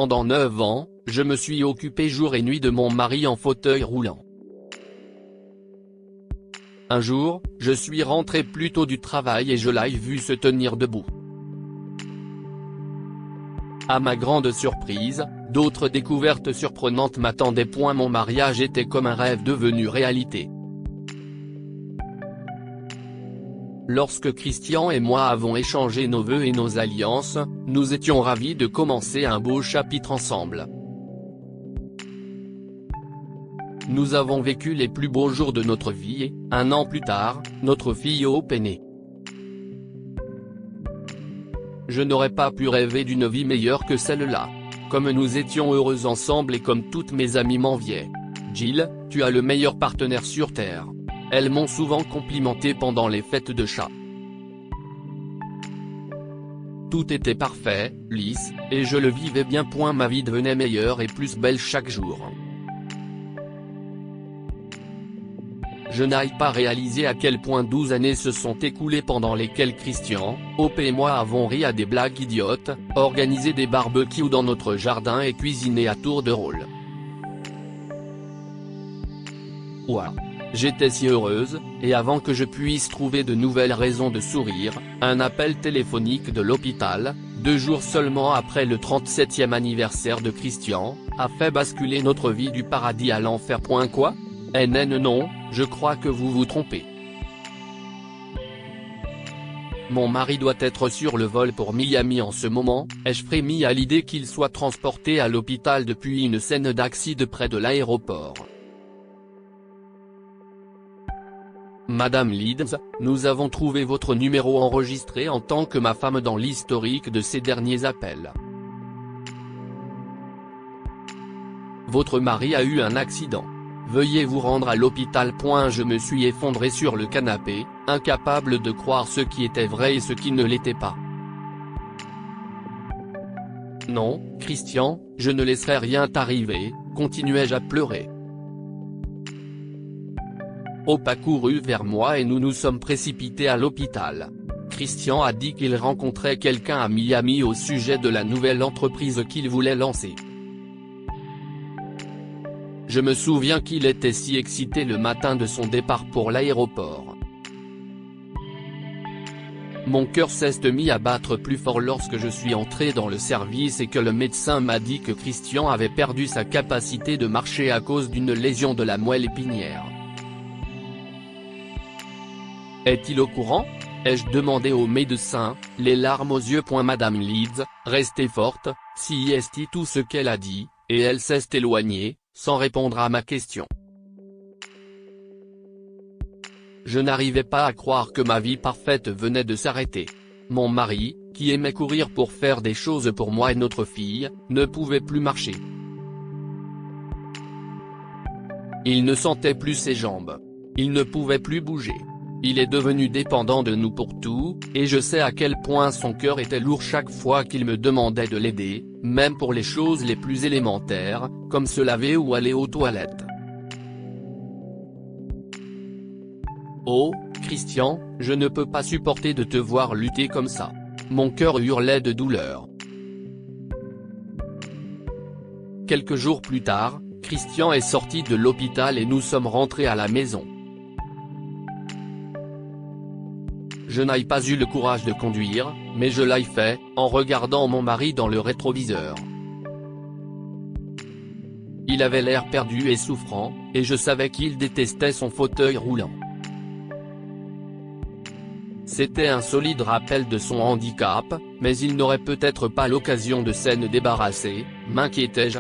Pendant 9 ans, je me suis occupé jour et nuit de mon mari en fauteuil roulant. Un jour, je suis rentré plus tôt du travail et je l'ai vu se tenir debout. À ma grande surprise, d'autres découvertes surprenantes m'attendaient. Mon mariage était comme un rêve devenu réalité. Lorsque Christian et moi avons échangé nos vœux et nos alliances, nous étions ravis de commencer un beau chapitre ensemble. Nous avons vécu les plus beaux jours de notre vie et, un an plus tard, notre fille Hope est née. Je n'aurais pas pu rêver d'une vie meilleure que celle-là. Comme nous étions heureux ensemble et comme toutes mes amies m'enviaient. Jill, tu as le meilleur partenaire sur Terre. Elles m'ont souvent complimenté pendant les fêtes de chat. Tout était parfait, lisse, et je le vivais bien. Ma vie devenait meilleure et plus belle chaque jour. Je n'ai pas réalisé à quel point 12 années se sont écoulées pendant lesquelles Christian, Hope et moi avons ri à des blagues idiotes, organisé des barbecues dans notre jardin et cuisiné à tour de rôle. Ouah! J'étais si heureuse, et avant que je puisse trouver de nouvelles raisons de sourire, un appel téléphonique de l'hôpital, 2 jours seulement après le 37e anniversaire de Christian, a fait basculer notre vie du paradis à l'enfer. Quoi? Non, je crois que vous vous trompez. Mon mari doit être sur le vol pour Miami en ce moment. Ai-je frémi à l'idée qu'il soit transporté à l'hôpital depuis une scène d'accident près de l'aéroport. Madame Leeds, nous avons trouvé votre numéro enregistré en tant que ma femme dans l'historique de ces derniers appels. Votre mari a eu un accident. Veuillez vous rendre à l'hôpital. Je me suis effondré sur le canapé, incapable de croire ce qui était vrai et ce qui ne l'était pas. Non, Christian, je ne laisserai rien t'arriver, continuai-je à pleurer. Hope a couru vers moi et nous nous sommes précipités à l'hôpital. Christian a dit qu'il rencontrait quelqu'un à Miami au sujet de la nouvelle entreprise qu'il voulait lancer. Je me souviens qu'il était si excité le matin de son départ pour l'aéroport. Mon cœur s'est mis à battre plus fort lorsque je suis entré dans le service et que le médecin m'a dit que Christian avait perdu sa capacité de marcher à cause d'une lésion de la moelle épinière. Est-il au courant? Ai-je demandé au médecin, les larmes aux yeux. Madame Leeds, restez forte, si est tout ce qu'elle a dit, et elle s'est éloignée, sans répondre à ma question. Je n'arrivais pas à croire que ma vie parfaite venait de s'arrêter. Mon mari, qui aimait courir pour faire des choses pour moi et notre fille, ne pouvait plus marcher. Il ne sentait plus ses jambes. Il ne pouvait plus bouger. Il est devenu dépendant de nous pour tout, et je sais à quel point son cœur était lourd chaque fois qu'il me demandait de l'aider, même pour les choses les plus élémentaires, comme se laver ou aller aux toilettes. Oh, Christian, je ne peux pas supporter de te voir lutter comme ça. Mon cœur hurlait de douleur. Quelques jours plus tard, Christian est sorti de l'hôpital et nous sommes rentrés à la maison. Je n'ai pas eu le courage de conduire, mais je l'ai fait, en regardant mon mari dans le rétroviseur. Il avait l'air perdu et souffrant, et je savais qu'il détestait son fauteuil roulant. C'était un solide rappel de son handicap, mais il n'aurait peut-être pas l'occasion de s'en débarrasser, m'inquiétais-je.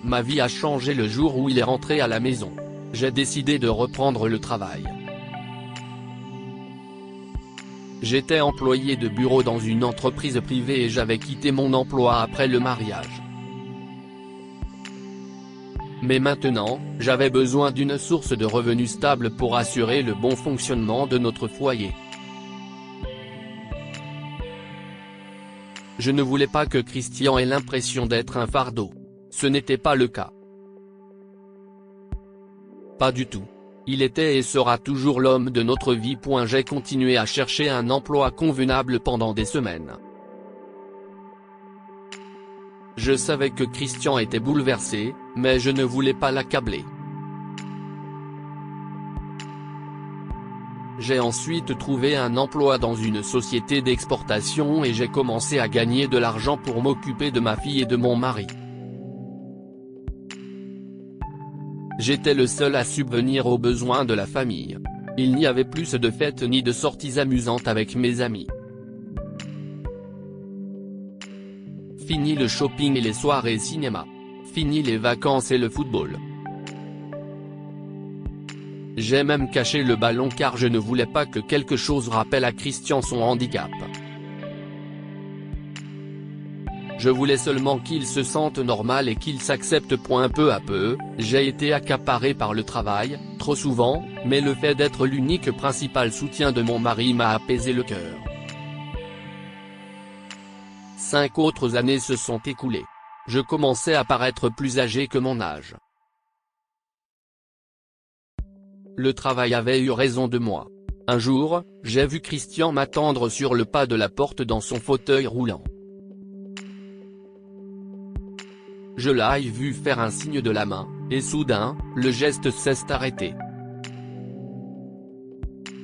Ma vie a changé le jour où il est rentré à la maison. J'ai décidé de reprendre le travail. J'étais employé de bureau dans une entreprise privée et j'avais quitté mon emploi après le mariage. Mais maintenant, j'avais besoin d'une source de revenus stable pour assurer le bon fonctionnement de notre foyer. Je ne voulais pas que Christian ait l'impression d'être un fardeau. Ce n'était pas le cas. Pas du tout. Il était et sera toujours l'homme de notre vie. J'ai continué à chercher un emploi convenable pendant des semaines. Je savais que Christian était bouleversé, mais je ne voulais pas l'accabler. J'ai ensuite trouvé un emploi dans une société d'exportation et j'ai commencé à gagner de l'argent pour m'occuper de ma fille et de mon mari. J'étais le seul à subvenir aux besoins de la famille. Il n'y avait plus de fêtes ni de sorties amusantes avec mes amis. Fini le shopping et les soirées cinéma. Fini les vacances et le football. J'ai même caché le ballon car je ne voulais pas que quelque chose rappelle à Christian son handicap. Je voulais seulement qu'il se sente normal et qu'il s'accepte. Peu à peu, j'ai été accaparé par le travail, trop souvent, mais le fait d'être l'unique principal soutien de mon mari m'a apaisé le cœur. 5 autres années se sont écoulées. Je commençais à paraître plus âgé que mon âge. Le travail avait eu raison de moi. Un jour, j'ai vu Christian m'attendre sur le pas de la porte dans son fauteuil roulant. Je l'ai vu faire un signe de la main, et soudain, le geste s'est arrêté.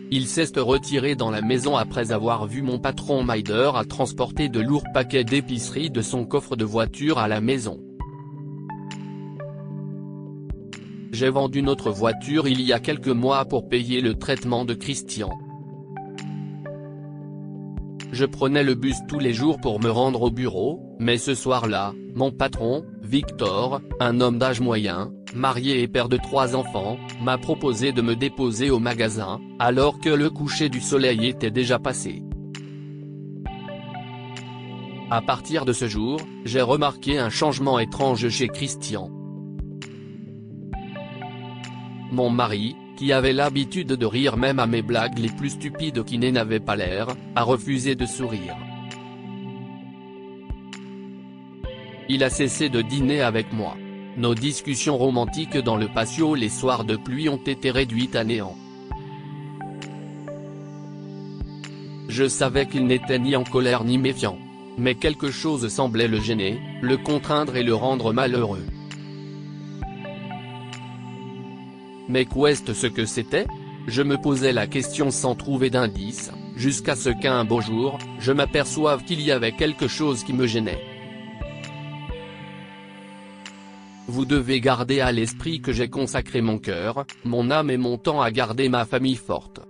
Il s'est retiré dans la maison après avoir vu mon patron Maider à transporter de lourds paquets d'épicerie de son coffre de voiture à la maison. J'ai vendu notre voiture il y a quelques mois pour payer le traitement de Christian. Je prenais le bus tous les jours pour me rendre au bureau, mais ce soir-là, mon patron, Victor, un homme d'âge moyen, marié et père de 3 enfants, m'a proposé de me déposer au magasin, alors que le coucher du soleil était déjà passé. À partir de ce jour, j'ai remarqué un changement étrange chez Christian. Mon mari, qui avait l'habitude de rire même à mes blagues les plus stupides qui n'avaient pas l'air, a refusé de sourire. Il a cessé de dîner avec moi. Nos discussions romantiques dans le patio les soirs de pluie ont été réduites à néant. Je savais qu'il n'était ni en colère ni méfiant. Mais quelque chose semblait le gêner, le contraindre et le rendre malheureux. Mais qu'est-ce que c'était? Je me posais la question sans trouver d'indice, jusqu'à ce qu'un beau jour, je m'aperçoive qu'il y avait quelque chose qui me gênait. Vous devez garder à l'esprit que j'ai consacré mon cœur, mon âme et mon temps à garder ma famille forte.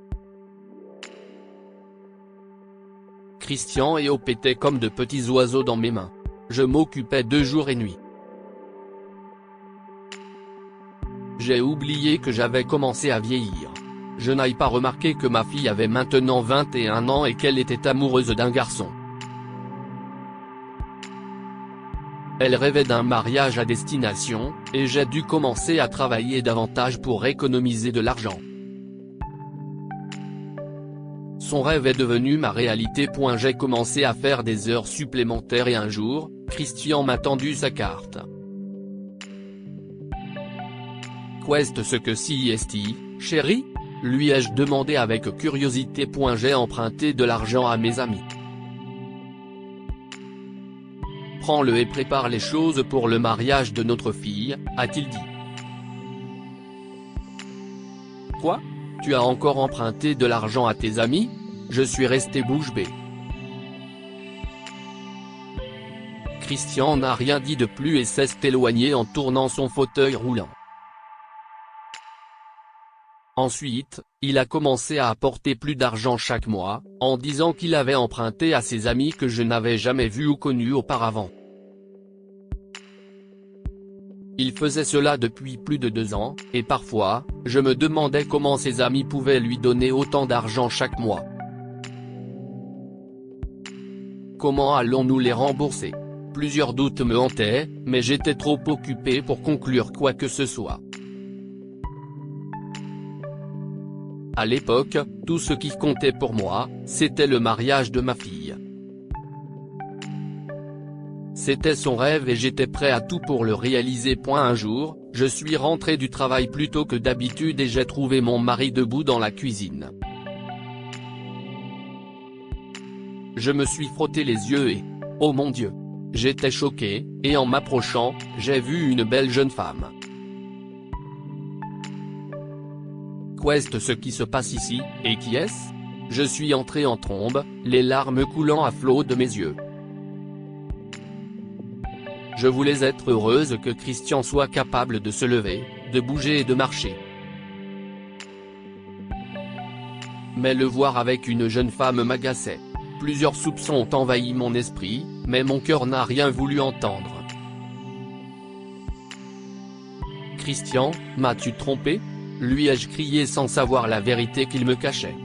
Christian et Hope étaient comme de petits oiseaux dans mes mains. Je m'occupais d'eux jour et nuit. J'ai oublié que j'avais commencé à vieillir. Je n'avais pas remarqué que ma fille avait maintenant 21 ans et qu'elle était amoureuse d'un garçon. Elle rêvait d'un mariage à destination, et j'ai dû commencer à travailler davantage pour économiser de l'argent. Son rêve est devenu ma réalité. J'ai commencé à faire des heures supplémentaires et un jour, Christian m'a tendu sa carte. Qu'est-ce que c'est, chérie? Lui ai-je demandé avec curiosité. J'ai emprunté de l'argent à mes amis. Prends-le et prépare les choses pour le mariage de notre fille, a-t-il dit. Quoi? Tu as encore emprunté de l'argent à tes amis? Je suis resté bouche bée. Christian n'a rien dit de plus et s'est éloigné en tournant son fauteuil roulant. Ensuite, il a commencé à apporter plus d'argent chaque mois, en disant qu'il avait emprunté à ses amis que je n'avais jamais vus ou connus auparavant. Il faisait cela depuis plus de 2 ans, et parfois, je me demandais comment ses amis pouvaient lui donner autant d'argent chaque mois. Comment allons-nous les rembourser? Plusieurs doutes me hantaient, mais j'étais trop occupé pour conclure quoi que ce soit. À l'époque, tout ce qui comptait pour moi, c'était le mariage de ma fille. C'était son rêve et j'étais prêt à tout pour le réaliser. Un jour, je suis rentré du travail plus tôt que d'habitude et j'ai trouvé mon mari debout dans la cuisine. Je me suis frotté les yeux et, oh mon Dieu! J'étais choqué, et en m'approchant, j'ai vu une belle jeune femme. Qu'est-ce ce qui se passe ici, et qui est-ce ? Je suis entré en trombe, les larmes coulant à flot de mes yeux. Je voulais être heureuse que Christian soit capable de se lever, de bouger et de marcher. Mais le voir avec une jeune femme m'agaçait. Plusieurs soupçons ont envahi mon esprit, mais mon cœur n'a rien voulu entendre. « Christian, m'as-tu trompé ?» lui ai-je crié sans savoir la vérité qu'il me cachait.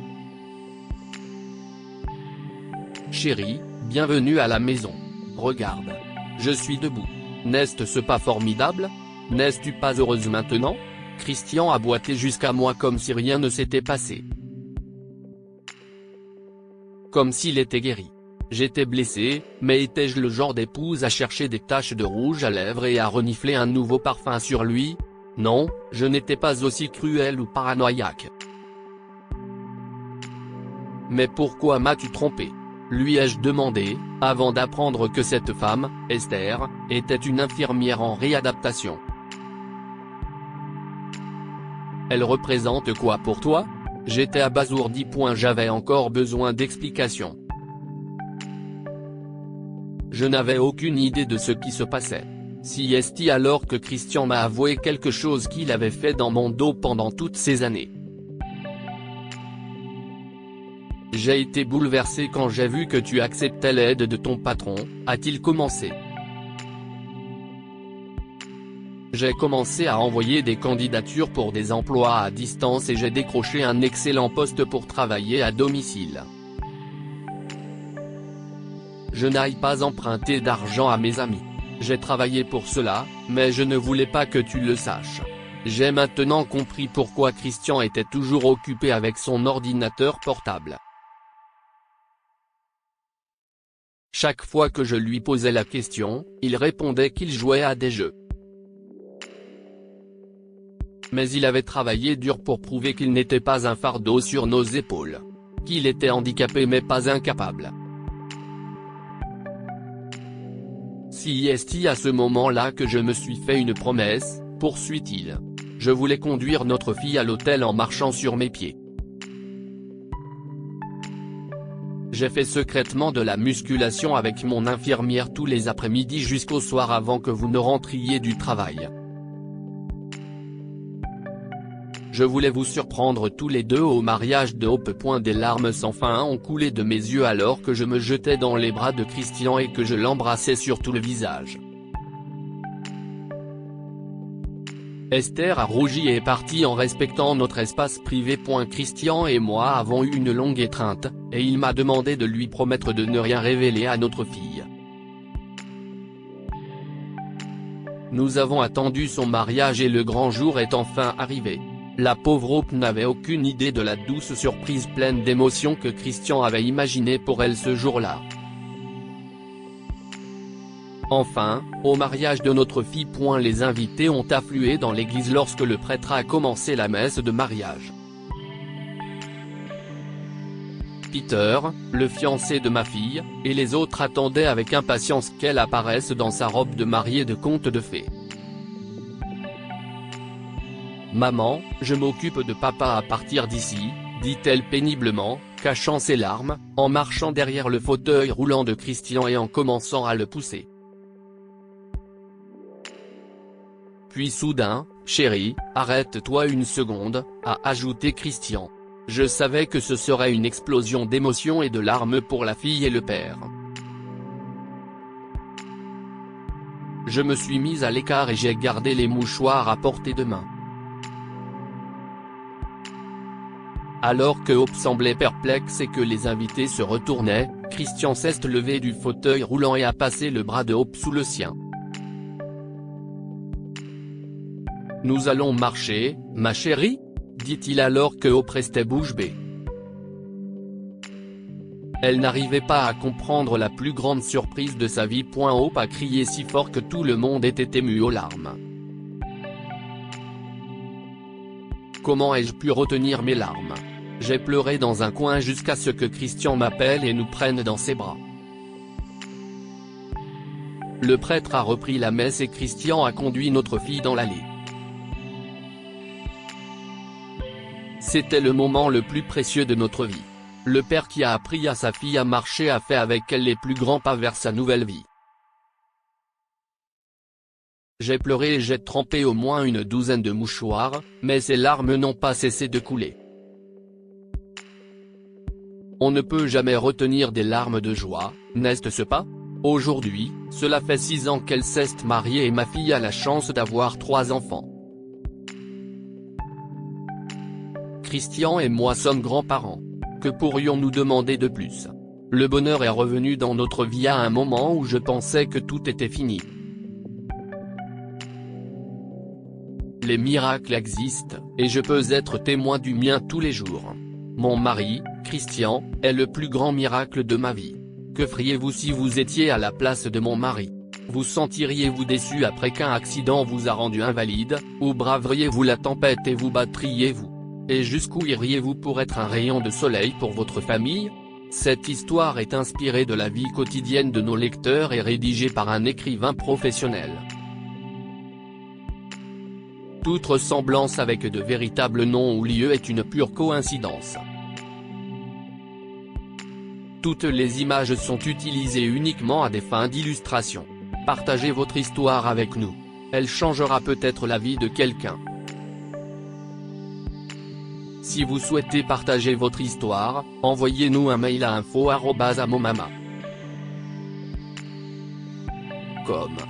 « Chérie, bienvenue à la maison. Regarde. Je suis debout. N'est-ce pas formidable ? N'es-tu pas heureuse maintenant ?» Christian a boité jusqu'à moi comme si rien ne s'était passé. Comme s'il était guéri. J'étais blessé, mais étais-je le genre d'épouse à chercher des taches de rouge à lèvres et à renifler un nouveau parfum sur lui ? Non, je n'étais pas aussi cruel ou paranoïaque. « Mais pourquoi m'as-tu trompé ?» lui ai-je demandé, avant d'apprendre que cette femme, Esther, était une infirmière en réadaptation. « Elle représente quoi pour toi ? » J'étais abasourdi. J'avais encore besoin d'explications. Je n'avais aucune idée de ce qui se passait. Si est-il alors que Christian m'a avoué quelque chose qu'il avait fait dans mon dos pendant toutes ces années. J'ai été bouleversé quand j'ai vu que tu acceptais l'aide de ton patron, a-t-il commencé. J'ai commencé à envoyer des candidatures pour des emplois à distance et j'ai décroché un excellent poste pour travailler à domicile. Je n'aille pas emprunter d'argent à mes amis. J'ai travaillé pour cela, mais je ne voulais pas que tu le saches. J'ai maintenant compris pourquoi Christian était toujours occupé avec son ordinateur portable. Chaque fois que je lui posais la question, il répondait qu'il jouait à des jeux. Mais il avait travaillé dur pour prouver qu'il n'était pas un fardeau sur nos épaules. Qu'il était handicapé mais pas incapable. Si est-il à ce moment-là que je me suis fait une promesse, poursuit-il. Je voulais conduire notre fille à l'hôtel en marchant sur mes pieds. J'ai fait secrètement de la musculation avec mon infirmière tous les après-midi jusqu'au soir avant que vous ne rentriez du travail. Je voulais vous surprendre tous les deux au mariage de Hope. Des larmes sans fin ont coulé de mes yeux alors que je me jetais dans les bras de Christian et que je l'embrassais sur tout le visage. Esther a rougi et est partie en respectant notre espace privé. Christian et moi avons eu une longue étreinte, et il m'a demandé de lui promettre de ne rien révéler à notre fille. Nous avons attendu son mariage et le grand jour est enfin arrivé. La pauvre Hope n'avait aucune idée de la douce surprise pleine d'émotions que Christian avait imaginée pour elle ce jour-là. Enfin, au mariage de notre fille. Les invités ont afflué dans l'église lorsque le prêtre a commencé la messe de mariage. Peter, le fiancé de ma fille, et les autres attendaient avec impatience qu'elle apparaisse dans sa robe de mariée de conte de fées. « Maman, je m'occupe de papa à partir d'ici », dit-elle péniblement, cachant ses larmes, en marchant derrière le fauteuil roulant de Christian et en commençant à le pousser. Puis soudain, « Chérie, arrête-toi une seconde », a ajouté Christian. Je savais que ce serait une explosion d'émotions et de larmes pour la fille et le père. Je me suis mise à l'écart et j'ai gardé les mouchoirs à portée de main. Alors que Hope semblait perplexe et que les invités se retournaient, Christian s'est levé du fauteuil roulant et a passé le bras de Hope sous le sien. « Nous allons marcher, ma chérie ?» dit-il alors que Hope restait bouche bée. Elle n'arrivait pas à comprendre la plus grande surprise de sa vie. Hope a crié si fort que tout le monde était ému aux larmes. Comment ai-je pu retenir mes larmes? J'ai pleuré dans un coin jusqu'à ce que Christian m'appelle et nous prenne dans ses bras. Le prêtre a repris la messe et Christian a conduit notre fille dans l'allée. C'était le moment le plus précieux de notre vie. Le père qui a appris à sa fille à marcher a fait avec elle les plus grands pas vers sa nouvelle vie. J'ai pleuré et j'ai trempé au moins une douzaine de mouchoirs, mais ces larmes n'ont pas cessé de couler. On ne peut jamais retenir des larmes de joie, n'est-ce pas? Aujourd'hui, cela fait 6 ans qu'elle s'est mariée et ma fille a la chance d'avoir 3 enfants. Christian et moi sommes grands-parents. Que pourrions-nous demander de plus? Le bonheur est revenu dans notre vie à un moment où je pensais que tout était fini. Les miracles existent, et je peux être témoin du mien tous les jours. Mon mari, Christian, est le plus grand miracle de ma vie. Que feriez-vous si vous étiez à la place de mon mari? Vous sentiriez-vous déçu après qu'un accident vous a rendu invalide, ou braveriez-vous la tempête et vous battriez-vous? Et jusqu'où iriez-vous pour être un rayon de soleil pour votre famille? Cette histoire est inspirée de la vie quotidienne de nos lecteurs et rédigée par un écrivain professionnel. Toute ressemblance avec de véritables noms ou lieux est une pure coïncidence. Toutes les images sont utilisées uniquement à des fins d'illustration. Partagez votre histoire avec nous. Elle changera peut-être la vie de quelqu'un. Si vous souhaitez partager votre histoire, envoyez-nous un mail à info@amomama.com.